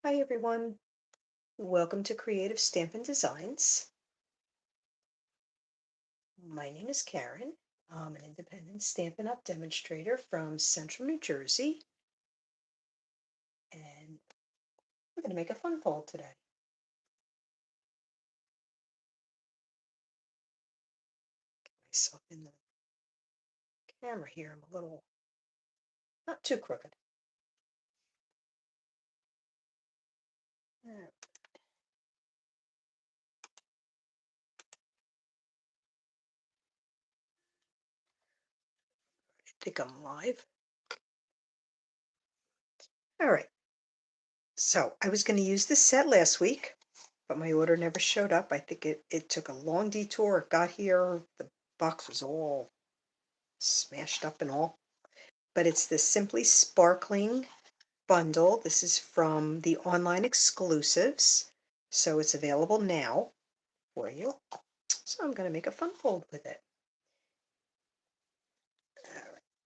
Hi everyone, welcome to Creative Stampin' Designs. My name is Karen. I'm an independent Stampin' Up! Demonstrator from Central New Jersey, and we're going to make a fun fold today. Get myself in the camera here. I'm a little, not too crooked. I think I'm live. All right, so I was going to use this set last week, but my order never showed up. I think it took a long detour. It got here, the box was all smashed up and all. But it's the Simply Sparkling bundle. This is from the online exclusives, so it's available now for you. So I'm going to make a fun fold with it.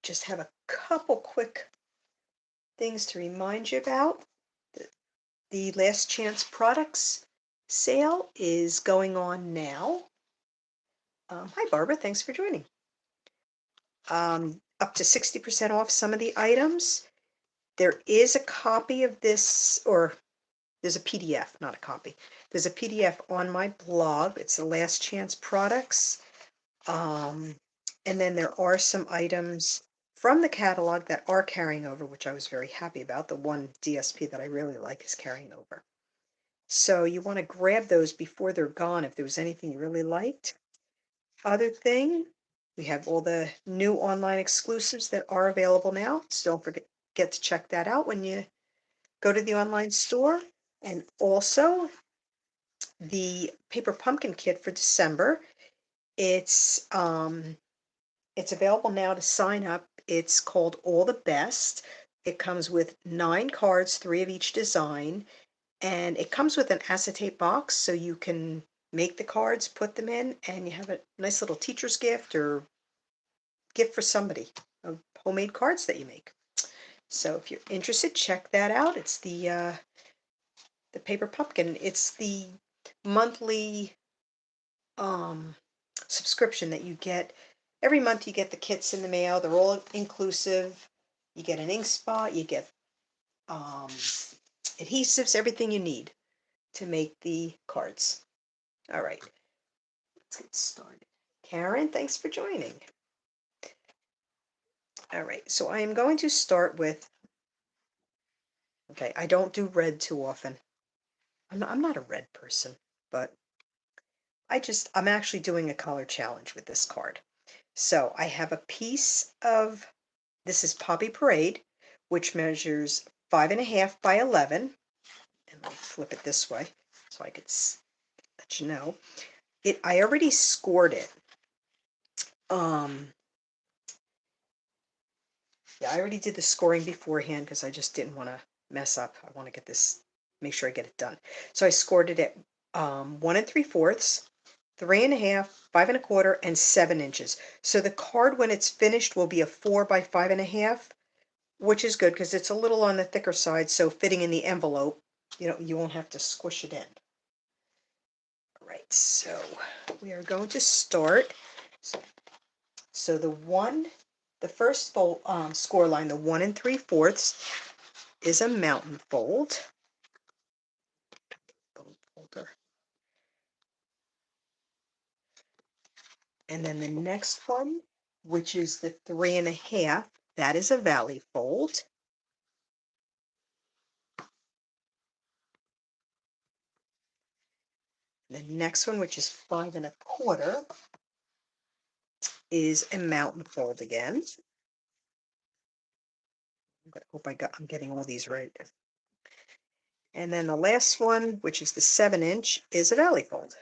Just have a couple quick things to remind you about. The Last Chance Products sale is going on now. Hi Barbara, thanks for joining. Up to 60% off some of the items. There is a copy of this, or there's a PDF, not a copy. There's a PDF on my blog. It's the Last Chance Products. And then there are some items from the catalog that are carrying over, which I was very happy about. The one DSP that I really like is carrying over. So you want to grab those before they're gone if there was anything you really liked. Other thing, we have all the new online exclusives that are available now. So don't forget to check that out when you go to the online store. And also the paper pumpkin kit for December. It's available now to sign up. It's called All the Best. It comes with 9 cards, 3 of each design, and it comes with an acetate box so you can make the cards, put them in, and you have a nice little teacher's gift or gift for somebody of homemade cards that you make. So if you're interested, check that out. It's the paper pumpkin. It's the monthly subscription that you get. Every month you get the kits in the mail. They're all inclusive. You get an ink spot, you get adhesives, everything you need to make the cards. All right, let's get started. Karen, thanks for joining. All right, so I am going to start with, okay, I don't do red too often. I'm not a red person, but I'm actually doing a color challenge with this card. So I have a piece of, this is Poppy Parade, which measures 5.5 by 11. And let me flip it this way so I could let you know. I already scored it. Yeah, I already did the scoring beforehand because I just didn't want to mess up. I want to get this, make sure I get it done. So I scored it at 1 3/4, 3.5, 5 1/4, and 7 inches. So the card, when it's finished, will be a 4 by 5.5, which is good because it's a little on the thicker side. So fitting in the envelope, you won't have to squish it in. All right, so we are going to start. So the first fold, score line, the 1 3/4, is a mountain fold. Folder. And then the next one, which is the 3.5, that is a valley fold. The next one, which is 5 1/4, is a mountain fold again. I hope I'm getting all these right. And then the last one, which is the 7-inch, is a valley fold.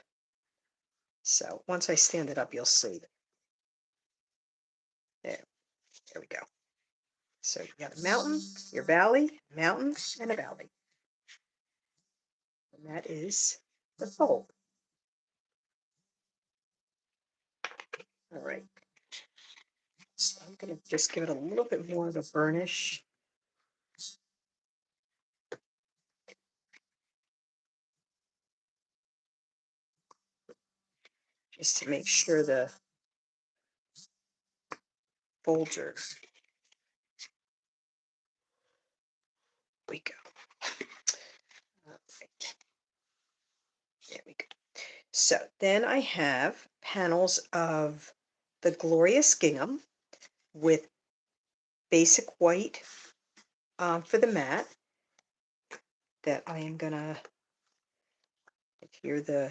So once I stand it up, you'll see. There we go. So you got a mountain, your valley, mountain, and a valley. And that is the fold. All right. So I'm going to just give it a little bit more of a burnish. just to make sure the folder. We go. All right. There we go. So then I have panels of the Glorious Gingham with basic white for the mat that I am gonna adhere the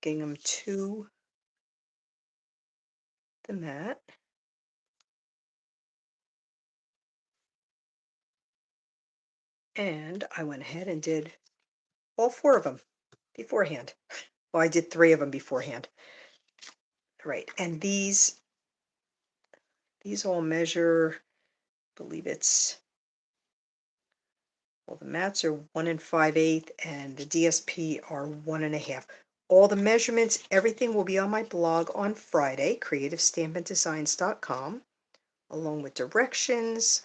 gingham to the mat. And I went ahead and did all 4 of them beforehand. Well, I did 3 of them beforehand. All right, and these all measure, I believe it's, well, the mats are 1 5/8 and the DSP are 1 1/2. All the measurements, everything will be on my blog on Friday, creativestampindesigns.com, along with directions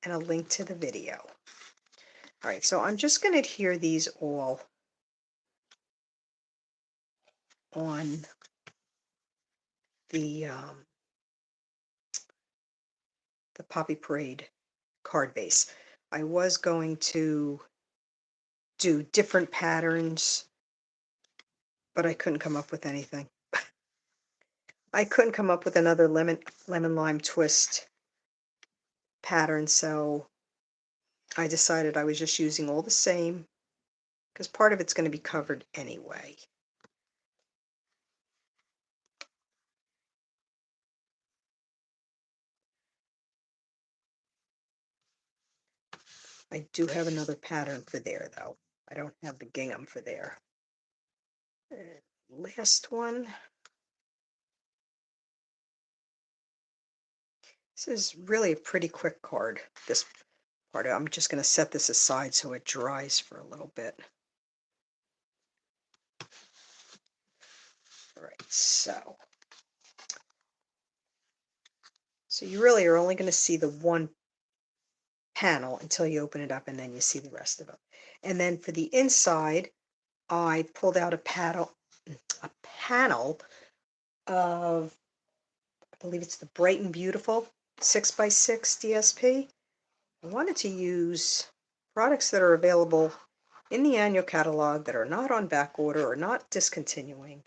and a link to the video. All right, so I'm just going to adhere these all on the Poppy Parade card base. I was going to do different patterns, but I couldn't come up with anything. I couldn't come up with another lemon lime twist pattern, so I decided I was just using all the same because part of it's going to be covered anyway. I do have another pattern for there, though. I don't have the gingham for there. Last one. This is really a pretty quick card, this part. I'm just going to set this aside so it dries for a little bit. All right, so you really are only going to see the one panel until you open it up, and then you see the rest of them. And then for the inside, I pulled out a panel of, I believe it's the Bright and Beautiful 6x6 DSP. I wanted to use products that are available in the annual catalog that are not on back order or not discontinuing.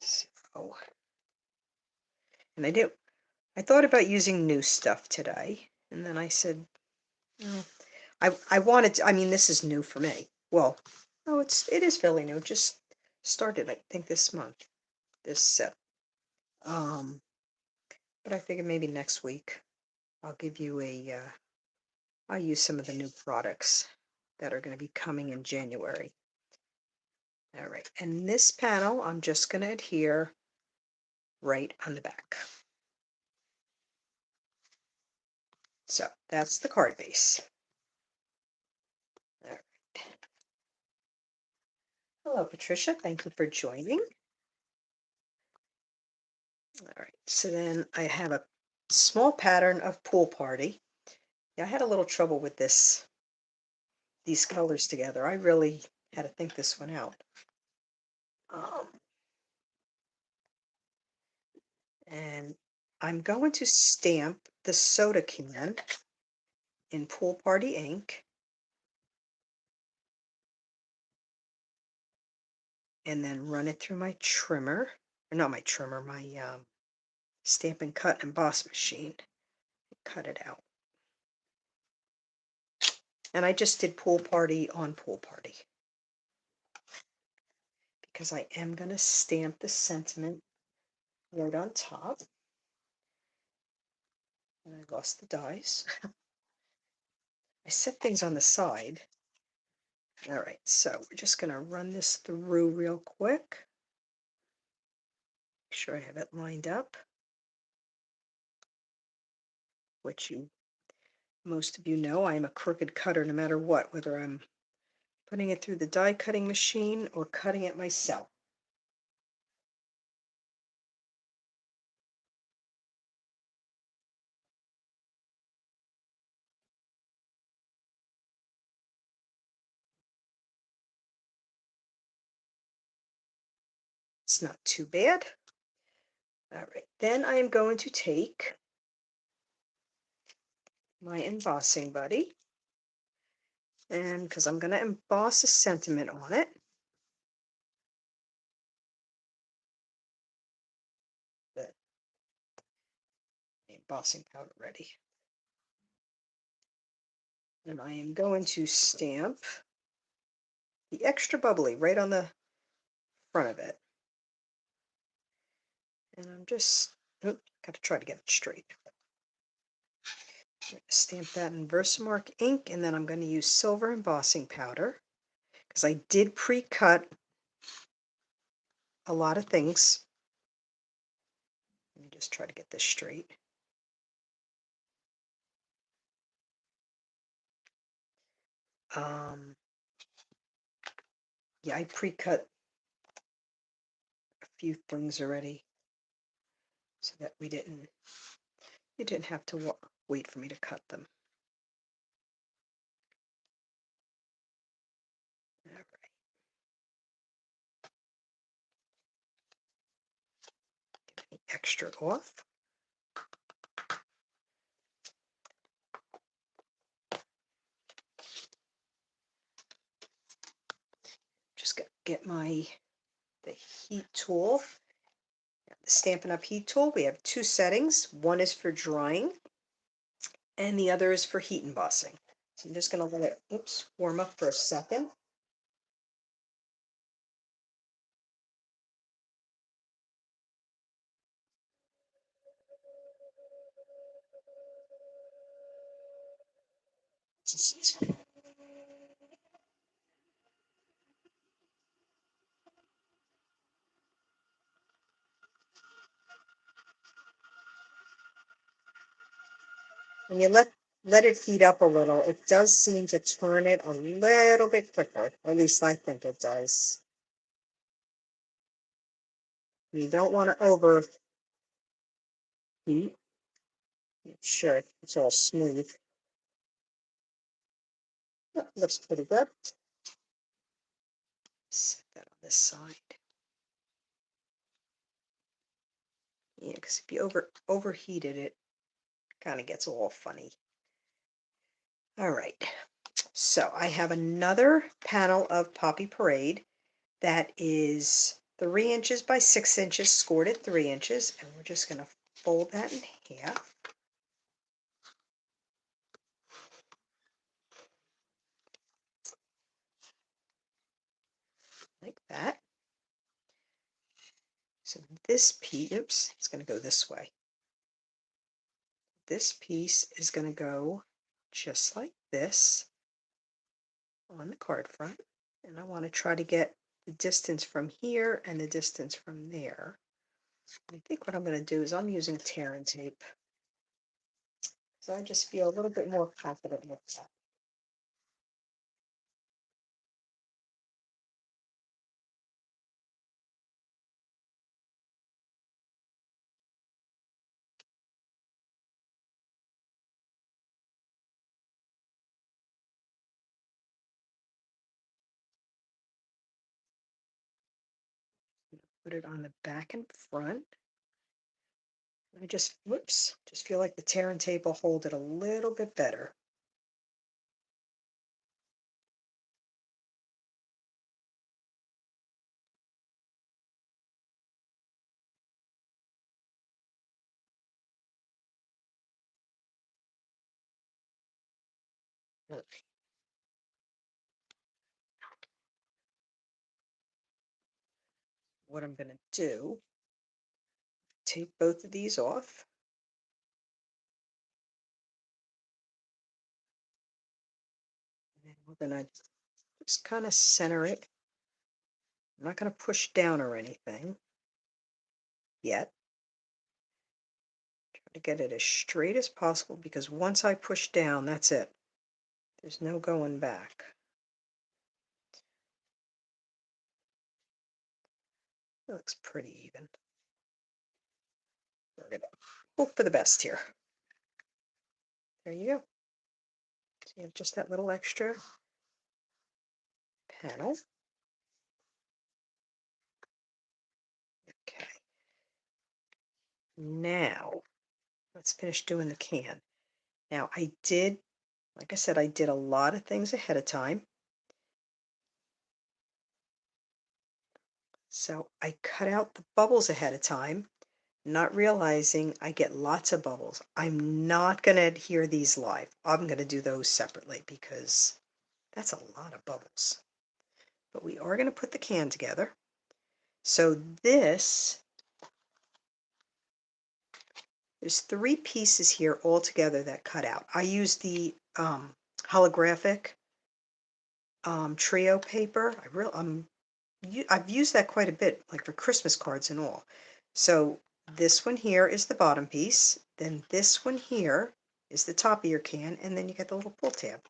So, and I thought about using new stuff today, and then I said, no, I wanted to, I mean, this is new for me. Well, no, it is fairly new. It just started, I think, this month, this set. But I figured maybe next week I'll give you I'll use some of the new products that are going to be coming in January. All right, and this panel I'm just going to adhere right on the back. So that's the card base. All right. Hello, Patricia. Thank you for joining. All right, so then I have a small pattern of Pool Party. Yeah, I had a little trouble with these colors together. I really had to think this one out. And I'm going to stamp the soda can in Pool Party ink. And then run it through my trimmer, or not my trimmer, my Stampin' Cut and Emboss machine. Cut it out. And I just did Pool Party on Pool Party because I am going to stamp the sentiment right on top. And I lost the dies. I set things on the side. All right, so we're just going to run this through real quick. Make sure I have it lined up, which most of you know I'm a crooked cutter no matter what, whether I'm putting it through the die cutting machine or cutting it myself. It's not too bad. All right, then I am going to take my embossing buddy, and because I'm going to emboss a sentiment on it. The embossing powder ready. And I am going to stamp the extra bubbly right on the front of it. And I'm just, got to try to get it straight. Stamp that in Versamark ink, and then I'm going to use silver embossing powder because I did pre-cut a lot of things. Let me just try to get this straight. Yeah, I pre-cut a few things already so that you didn't have to wait for me to cut them. All right. Get any extra off. Just get the heat tool. The Stampin' Up! Heat tool. We have two settings. One is for drying, and the other is for heat embossing. So I'm just going to let it warm up for a second. When you let it heat up a little, it does seem to turn it a little bit quicker. At least I think it does. You don't want to overheat. Sure, it's all smooth. Oh, looks pretty good. Set that on this side. Yeah, because if you overheat it, it kind of gets all funny. All right, so I have another panel of Poppy Parade that is 3 inches by 6 inches, scored at 3 inches, and we're just going to fold that in half. Like that. So this piece, oops, it's going to go this way. This piece is going to go just like this on the card front. And I want to try to get the distance from here and the distance from there. I think what I'm going to do is I'm using tear and tape. So I just feel a little bit more confident with that. Put it on the back and front. I just, whoops, just feel like the tear and tape will hold it a little bit better. Okay. What I'm going to do, take both of these off. And then we're going to just kind of center it. I'm not going to push down or anything yet. Try to get it as straight as possible because once I push down, that's it. There's no going back. It looks pretty even. We're going to hope for the best here. There you go. So you have just that little extra panel. Now, let's finish doing the can. Now, like I said, I did a lot of things ahead of time. So I cut out the bubbles ahead of time, not realizing I get lots of bubbles. I'm not going to adhere these live. I'm going to do those separately because that's a lot of bubbles. But we are going to put the can together. So there's 3 pieces here all together that cut out. I used the holographic trio paper. I've used that quite a bit, like for Christmas cards and all. So this one here is the bottom piece. Then this one here is the top of your can, and then you get the little pull tab.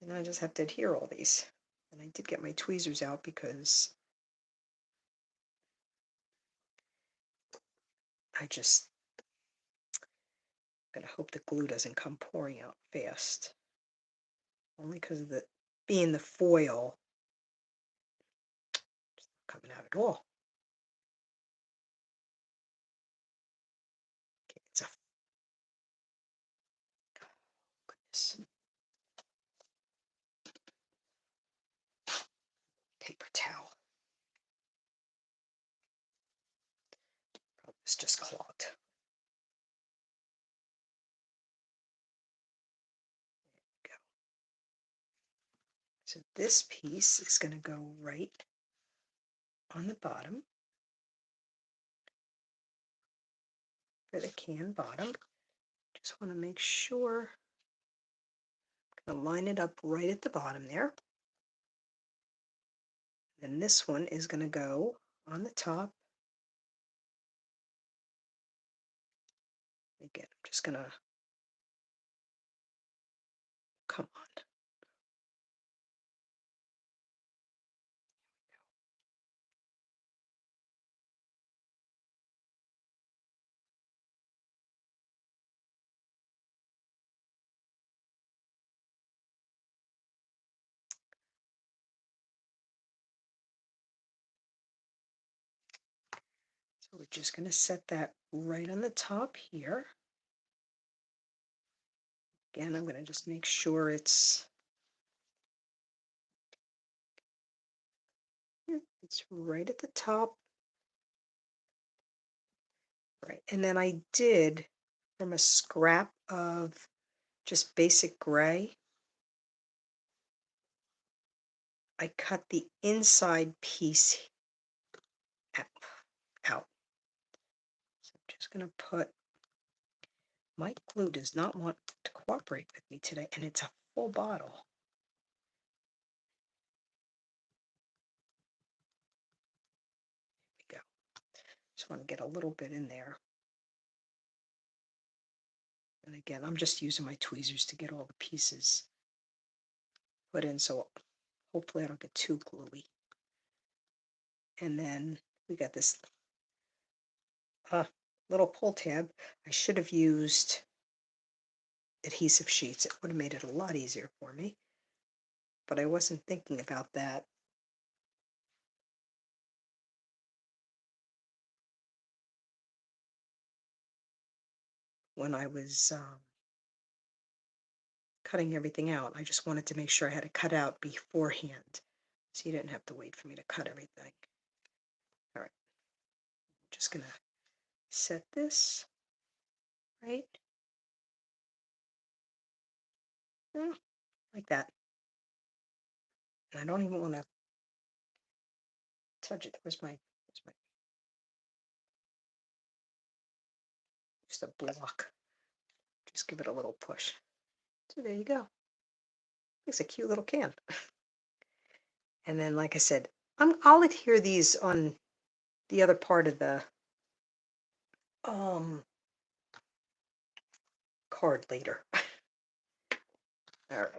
And I just have to adhere all these. And I did get my tweezers out because I just gotta hope the glue doesn't come pouring out fast. Only because of being the foil, it's not coming out at all. Okay, it's a goodness. Paper towel. Probably it's just clogged. So this piece is going to go right on the bottom for the can bottom. Just want to make sure I'm going to line it up right at the bottom there. Then this one is going to go on the top. Again, I'm just going to come on. So we're just going to set that right on the top here. Again, I'm going to just make sure it's right at the top. Right, and then I did, from a scrap of just basic gray, I cut the inside piece out. So I'm just going to put, my glue does not want to cooperate with me today, and it's a full bottle. There we go. Just want to get a little bit in there. And again, I'm just using my tweezers to get all the pieces put in, so hopefully I don't get too gluey. And then we got this little pull tab. I should have used adhesive sheets. It would have made it a lot easier for me, but I wasn't thinking about that. When I was cutting everything out, I just wanted to make sure I had it cut out beforehand, so you didn't have to wait for me to cut everything. All right, I'm just gonna set this right like that. And I don't even want to touch it. Where's my just a block. Just give it a little push. So there you go. It's a cute little can. And then, like I said, I'll adhere these on the other part of the card later. All right.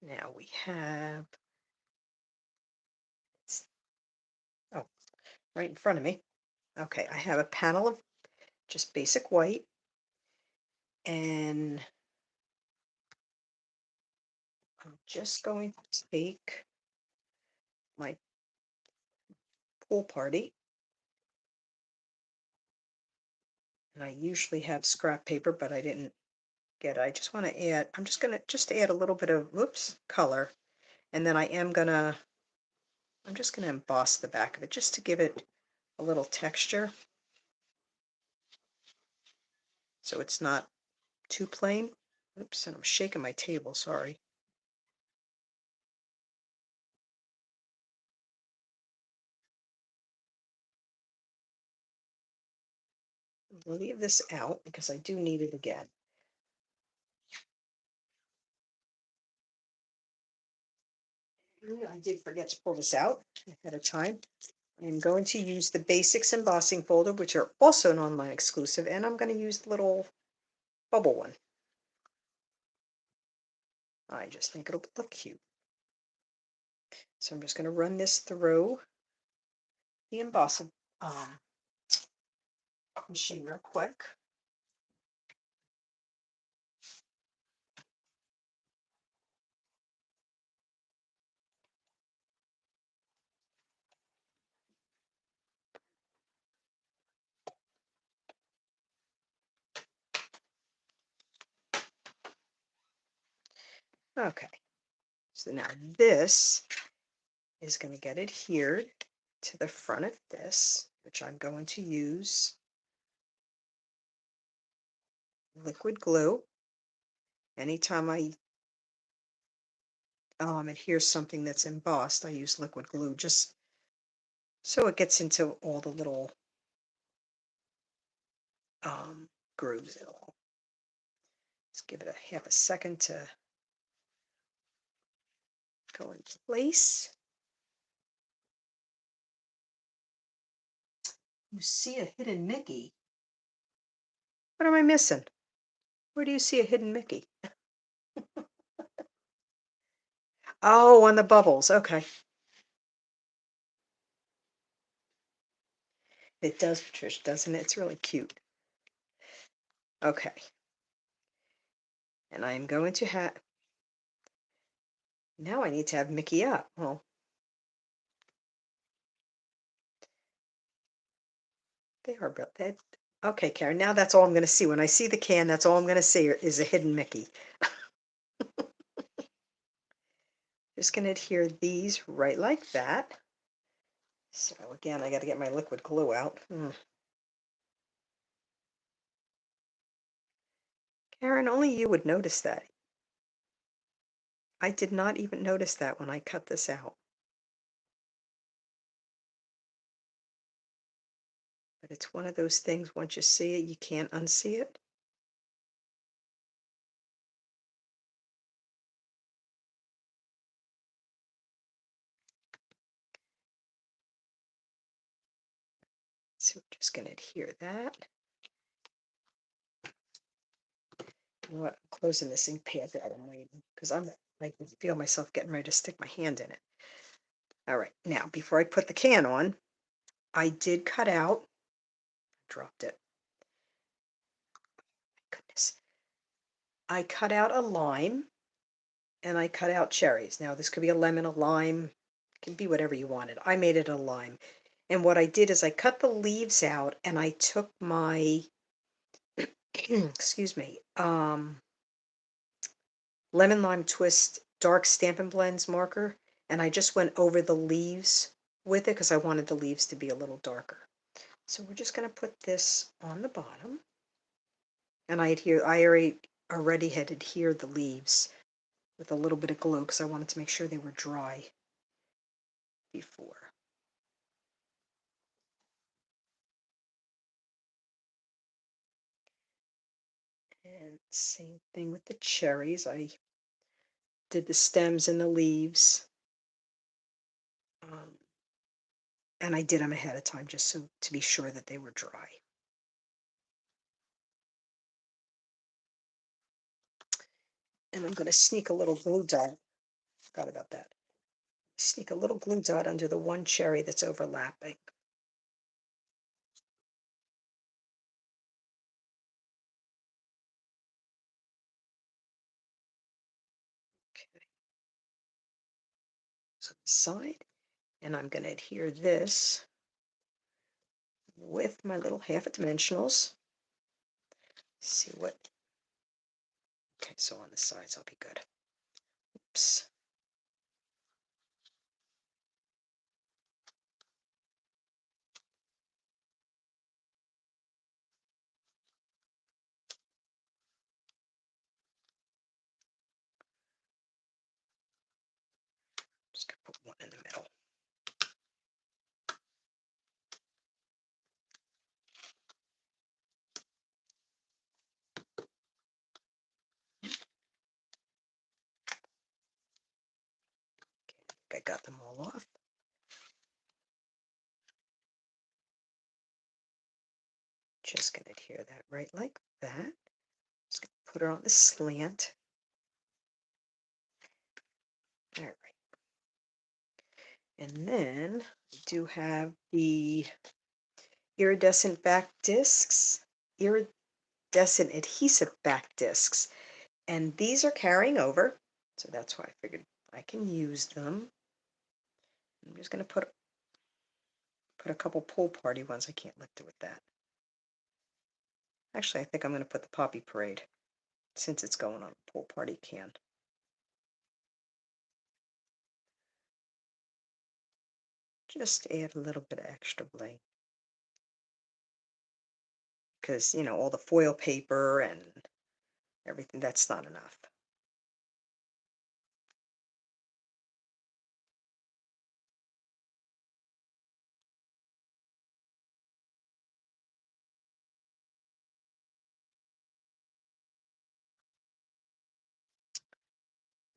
Now we have, oh, right in front of me. Okay, I have a panel of just basic white, and I'm just going to take my pool party And I usually have scrap paper, but I didn't get it. I just want to add, I'm just going to add a little bit of, whoops, color. And then I'm just going to emboss the back of it just to give it a little texture. So it's not too plain. Oops, and I'm shaking my table, sorry. I'll leave this out because I do need it again. I did forget to pull this out ahead of time. I'm going to use the Basics embossing folder, which are also an online exclusive, and I'm going to use the little bubble one. I just think it'll look cute. So I'm just going to run this through the embossing machine real quick. Okay, so now this is going to get adhered to the front of this, which I'm going to use liquid glue. Anytime I adhere something that's embossed, I use liquid glue just so it gets into all the little grooves. It'll just give it a half a second to go into place. You see a hidden Mickey. What am I missing? Where do you see a hidden Mickey? Oh, on the bubbles. Okay. It does, Patricia, doesn't it? It's really cute. Okay. And I'm going to have, now I need to have Mickey up. Well, they are built. That, okay, Karen, now that's all I'm going to see. When I see the can, that's all I'm going to see is a hidden Mickey. Just going to adhere these right like that. So again, I got to get my liquid glue out. Karen, only you would notice that. I did not even notice that when I cut this out. But it's one of those things, once you see it, you can't unsee it. So we're just going to adhere that. You know what? I'm closing this ink pad that I'm waiting because I can feel myself getting ready to stick my hand in it. All right, now before I put the can on, I did cut out, dropped it. Goodness. I cut out a lime and I cut out cherries. Now this could be a lemon, a lime, it can be whatever you wanted. I made it a lime. And what I did is I cut the leaves out and I took my, excuse me, lemon lime twist dark Stampin' Blends marker, and I just went over the leaves with it because I wanted the leaves to be a little darker. So we're just going to put this on the bottom, and I already had adhered the leaves with a little bit of glue because I wanted to make sure they were dry before. And same thing with the cherries. I did the stems and the leaves. And I did them ahead of time just so to be sure that they were dry. And I'm going to sneak a little glue dot. Forgot about that. Sneak a little glue dot under the one cherry that's overlapping. Okay. So the side, and I'm going to adhere this with my little half dimensionals. See what, okay, so on the sides I'll be good. Oops. Just gonna put one in the middle. I got them all off. Just gonna adhere that right like that. Just gonna put her on the slant. All right. And then I do have the iridescent back discs, iridescent adhesive back discs, and these are carrying over, so that's why I figured I can use them. I'm just going to put a couple pool party ones. I can't lift it with that. Actually, I think I'm going to put the Poppy Parade since it's going on a pool party can. Just add a little bit of extra bling because, you know, all the foil paper and everything, that's not enough.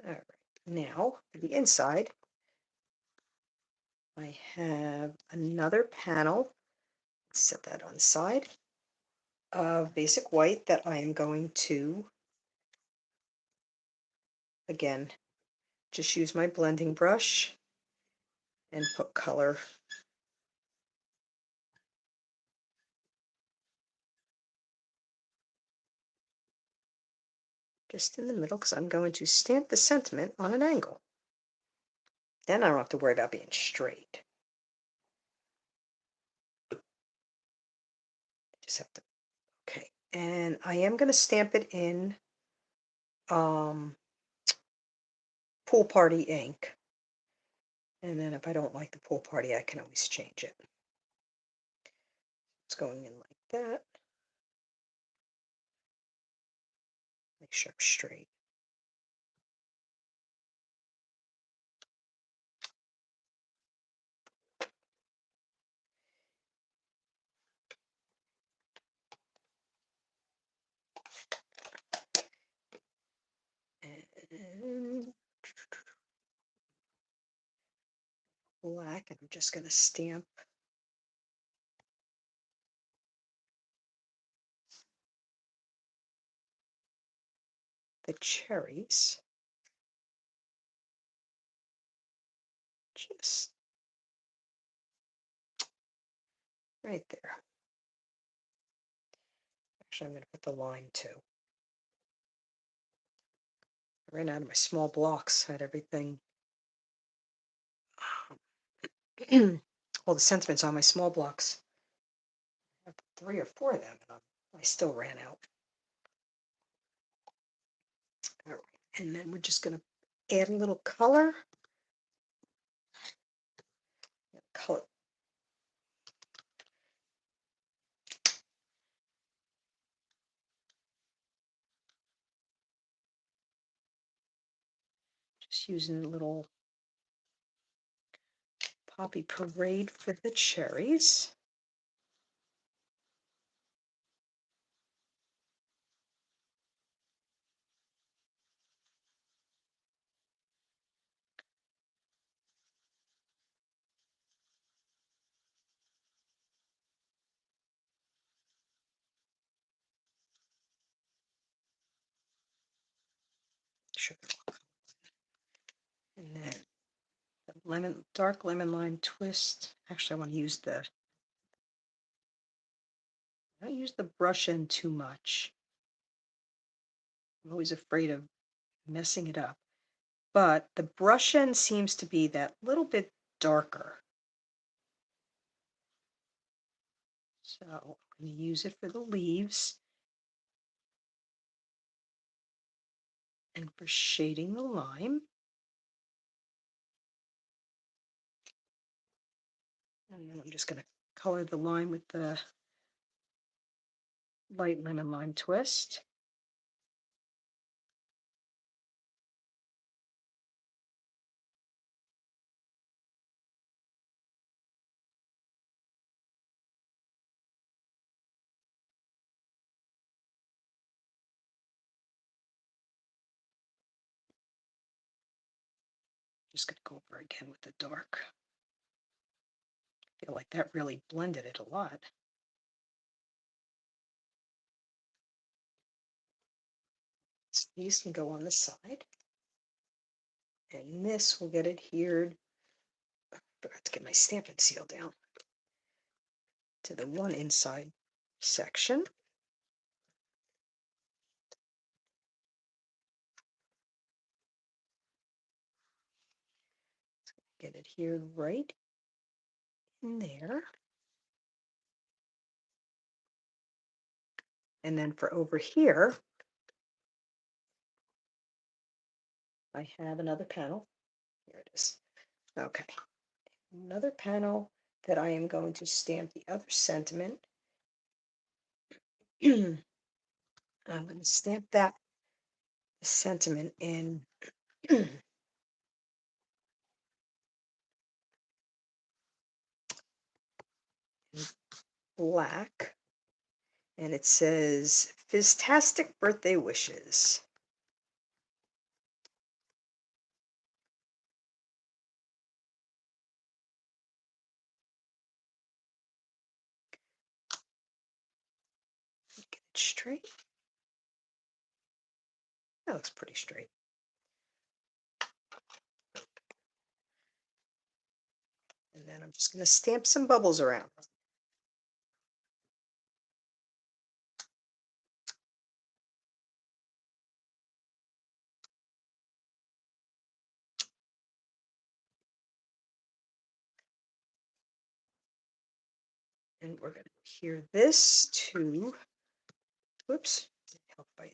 All right, now for the inside, I have another panel, set that on the side, of basic white that I am going to, again, just use my blending brush and put color just in the middle because I'm going to stamp the sentiment on an angle. Then I don't have to worry about being straight. Just have to, okay. And I am going to stamp it in pool party ink. And then if I don't like the pool party, I can always change it. It's going in like that. Make sure I'm straight. And black, and I'm just going to stamp the cherries just right there. Actually, I'm going to put the line too. I ran out of my small blocks. I had everything, all the sentiments on my small blocks. I have 3 or 4 of them, and I still ran out. All right, and then we're just going to add a little color. Color. Just using a little Poppy Parade for the cherries. Sugar. And then the dark lemon lime twist. Actually, I want to use I don't use the brush end too much. I'm always afraid of messing it up. But the brush end seems to be that little bit darker. So I'm going to use it for the leaves. And for shading the lime, and then I'm just going to color the lime with the light lemon lime twist. Just going to go over again with the dark. I feel like that really blended it a lot. So these can go on the side. And this will get adhered. I forgot to get my Stampin' seal down to the one inside section. Get adhered right in there. And then for over here, I have another panel. Here it is. Okay. Another panel that I am going to stamp the other sentiment. I'm going to stamp that sentiment in black, and it says Fizztastic Birthday Wishes. Get it straight. That looks pretty straight. And then I'm just going to stamp some bubbles around. And we're going to adhere this to, whoops, I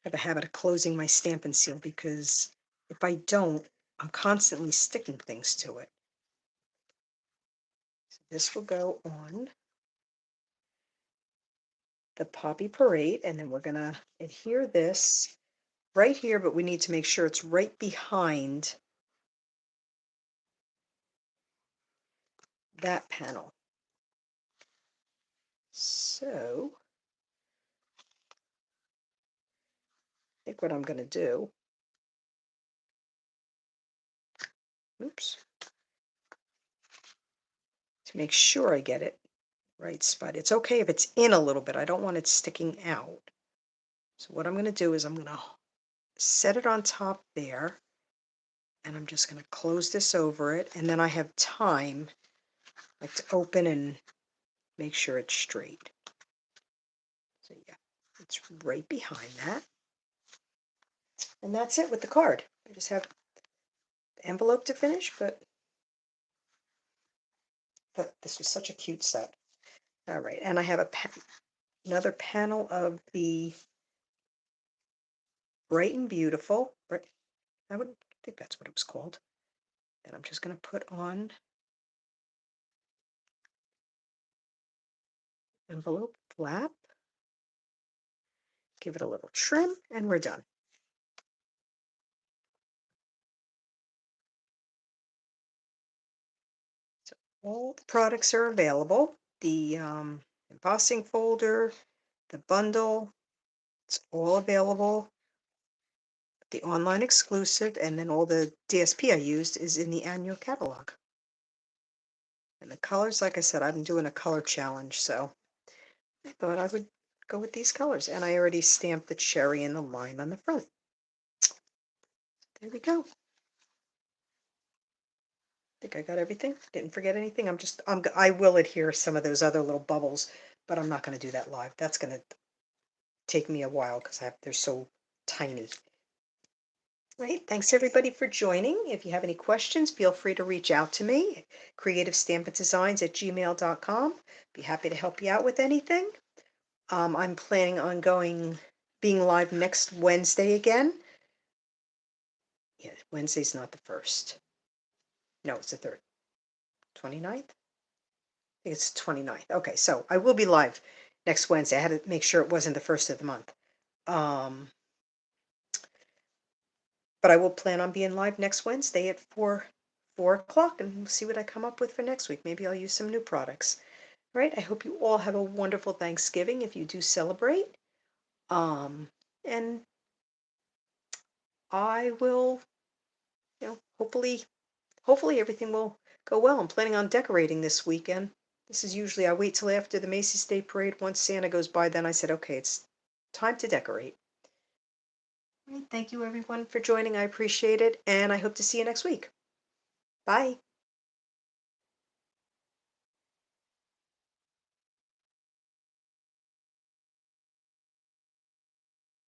have a habit of closing my Stampin' seal because if I don't, I'm constantly sticking things to it. So this will go on the Poppy Parade, and then we're going to adhere this right here, but we need to make sure it's right behind that panel. So I think what I'm going to do, oops, to make sure I get it right spot. It's okay if it's in a little bit. I don't want it sticking out. So what I'm going to do is I'm going to set it on top there, and I'm just going to close this over it, and then I have time like to open and make sure it's straight. So yeah, it's right behind that. And that's it with the card. I just have the envelope to finish, but this was such a cute set. All right, and I have another panel of the Bright and Beautiful. I would think that's what it was called. And I'm just going to put on envelope flap, give it a little trim, and we're done. So all the products are available. The embossing folder, the bundle, it's all available. The online exclusive, and then all the DSP I used is in the annual catalog. And the colors, like I said, I've been doing a color challenge, so I thought I would go with these colors. And I already stamped the cherry and the lime on the front. There we go. I think I got everything. Didn't forget anything. I will adhere some of those other little bubbles, but I'm not going to do that live. That's going to take me a while because they're so tiny. Right. Thanks everybody for joining. If you have any questions, feel free to reach out to me, creativestampindesigns@gmail.com. Be happy to help you out with anything. I'm planning on going being live next Wednesday again. Yeah, Wednesday's not the 1st. No, it's the 3rd. 29th? I think it's 29th. Okay, so I will be live next Wednesday. I had to make sure it wasn't the 1st of the month. But I will plan on being live next Wednesday at 4 o'clock, and we'll see what I come up with for next week. Maybe I'll use some new products. All right, I hope you all have a wonderful Thanksgiving if you do celebrate. And I will, hopefully everything will go well. I'm planning on decorating this weekend. This is usually, I wait till after the Macy's Day Parade. Once Santa goes by, then I said, okay, it's time to decorate. All right, thank you everyone for joining. I appreciate it, and I hope to see you next week. Bye.